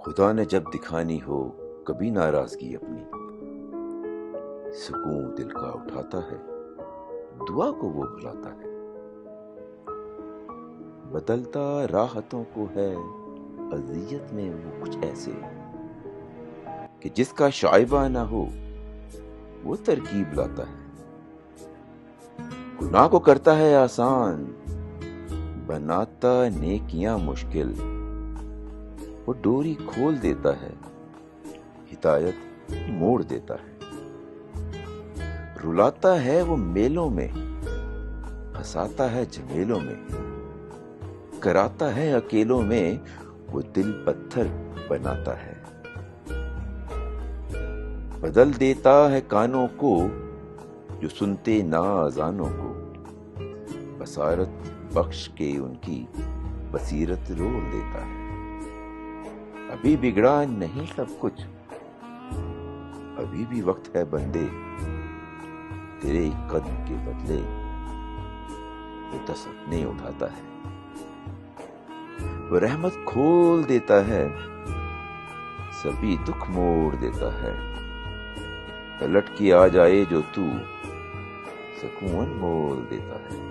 خدا نے جب دکھانی ہو کبھی ناراضگی اپنی، سکون دل کا اٹھاتا ہے، دعا کو وہ بلاتا ہے۔ بدلتا راحتوں کو ہے اذیت میں وہ کچھ ایسے کہ جس کا شائبہ نہ ہو وہ ترکیب لاتا ہے۔ گناہ کو کرتا ہے آسان، بناتا نیکیاں مشکل، وہ ڈوری کھول دیتا ہے، ہدایت موڑ دیتا ہے۔ رلاتا ہے وہ میلوں میں، پھنساتا ہے جھمیلوں میں، کراتا ہے اکیلوں میں، وہ دل پتھر بناتا ہے۔ بدل دیتا ہے کانوں کو جو سنتے نہ اذانوں کو، بصارت بخش کے ان کی بصیرت روڑ دیتا ہے۔ ابھی بگڑا نہیں سب کچھ، ابھی بھی وقت ہے بندے، تیرے ایک قدم کے بدلے وہ 10 اپنے اٹھاتا ہے۔ وہ رحمت کھول دیتا ہے، سبھی دکھ موڑ دیتا ہے۔ پلٹ کے آ جائے جو تو، سکون موڑ دیتا ہے۔